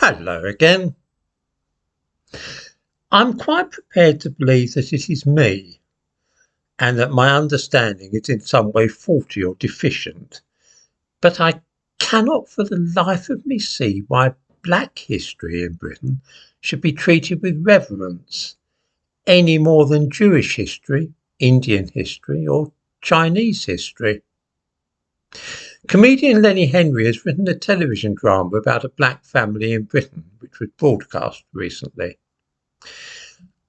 Hello again. I'm quite prepared to believe that it is me and that my understanding is in some way faulty or deficient, but I cannot for the life of me see why black history in Britain should be treated with reverence any more than Jewish history, Indian history, or Chinese history. Comedian Lenny Henry has written a television drama about a black family in Britain, which was broadcast recently.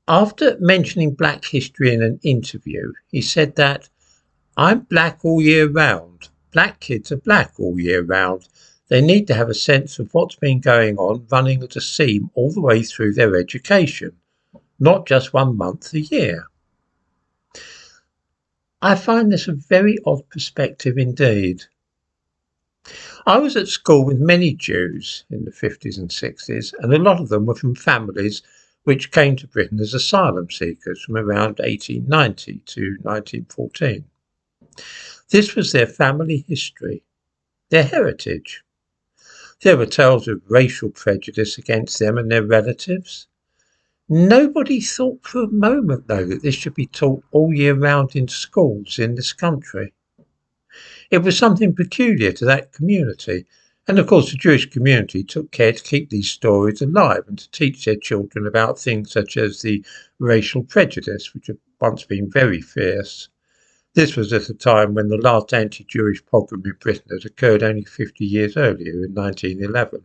After mentioning black history in an interview, he said that I'm black all year round. Black kids are black all year round. They need to have a sense of what's been going on running at a seam all the way through their education, not just 1 month a year. I find this a very odd perspective indeed. I was at school with many Jews in the 50s and 60s, and a lot of them were from families which came to Britain as asylum seekers from around 1890 to 1914. This was their family history, their heritage. There were tales of racial prejudice against them and their relatives. Nobody thought for a moment, though, that this should be taught all year round in schools in this country. It was something peculiar to that community, and of course the Jewish community took care to keep these stories alive and to teach their children about things such as the racial prejudice, which had once been very fierce. This was at a time when the last anti-Jewish pogrom in Britain had occurred only 50 years earlier in 1911.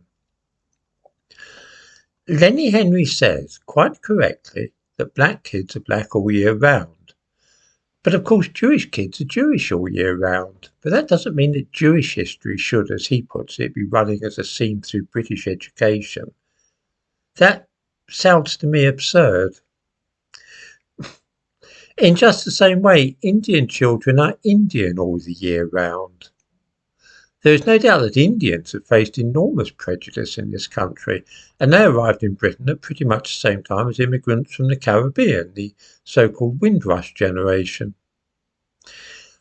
Lenny Henry says, quite correctly, that black kids are black all year round. But of course Jewish kids are Jewish all year round. But that doesn't mean that Jewish history should, as he puts it, be running as a seam through British education. That sounds to me absurd. In just the same way, Indian children are Indian all the year round. There is no doubt that Indians have faced enormous prejudice in this country, and they arrived in Britain at pretty much the same time as immigrants from the Caribbean, the so-called Windrush generation.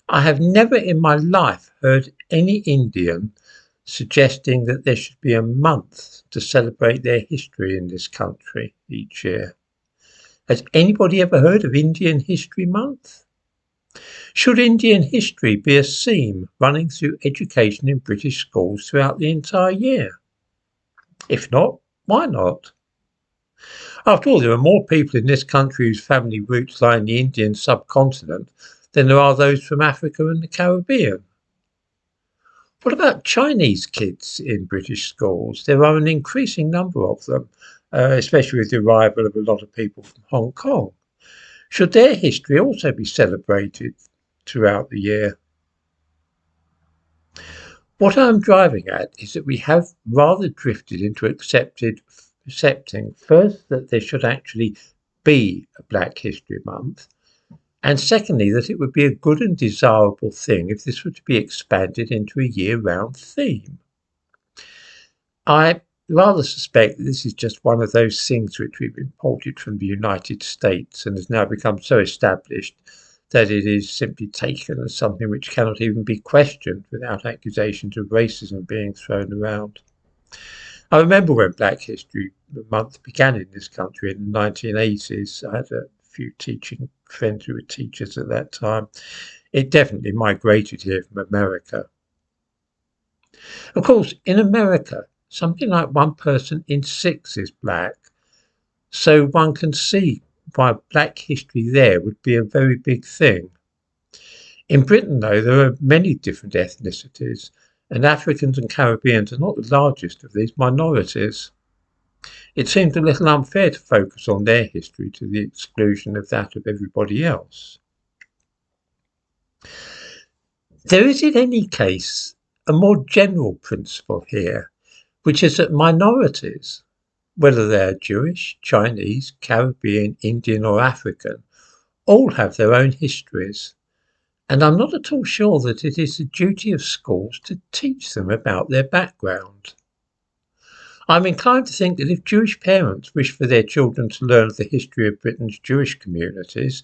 I have never in my life heard any Indian suggesting that there should be a month to celebrate their history in this country each year. Has anybody ever heard of Indian History Month? Should Indian history be a seam running through education in British schools throughout the entire year? If not, why not? After all, there are more people in this country whose family roots lie in the Indian subcontinent than there are those from Africa and the Caribbean. What about Chinese kids in British schools? There are an increasing number of them, especially with the arrival of a lot of people from Hong Kong. Should their history also be celebrated throughout the year? What I'm driving at is that we have rather drifted into accepting first that there should actually be a Black History Month, and secondly that it would be a good and desirable thing if this were to be expanded into a year-round theme. I rather suspect that this is just one of those things which we've imported from the United States and has now become so established that it is simply taken as something which cannot even be questioned without accusations of racism being thrown around. I remember when Black History Month began in this country in the 1980s. I had a few teaching friends who were teachers at that time. It definitely migrated here from America. Of course, in America, something like 1 person in 6 is black, so one can see why Black history there would be a very big thing. In Britain, though, there are many different ethnicities, and Africans and Caribbeans are not the largest of these minorities. It seemed a little unfair to focus on their history to the exclusion of that of everybody else. There is in any case a more general principle here, which is that minorities, whether they are Jewish, Chinese, Caribbean, Indian or African, all have their own histories, and I'm not at all sure that it is the duty of schools to teach them about their background. I'm inclined to think that if Jewish parents wish for their children to learn the history of Britain's Jewish communities,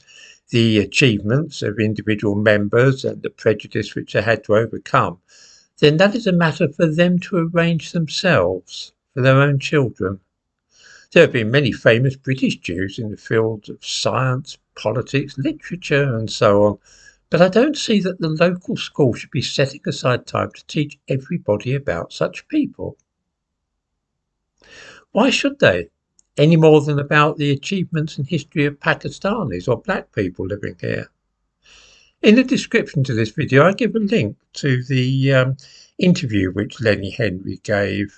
the achievements of individual members and the prejudice which they had to overcome, then that is a matter for them to arrange themselves, for their own children. There have been many famous British Jews in the fields of science, politics, literature and so on, but I don't see that the local school should be setting aside time to teach everybody about such people. Why should they? Any more than about the achievements and history of Pakistanis or black people living here. In the description to this video I give a link to the interview which Lenny Henry gave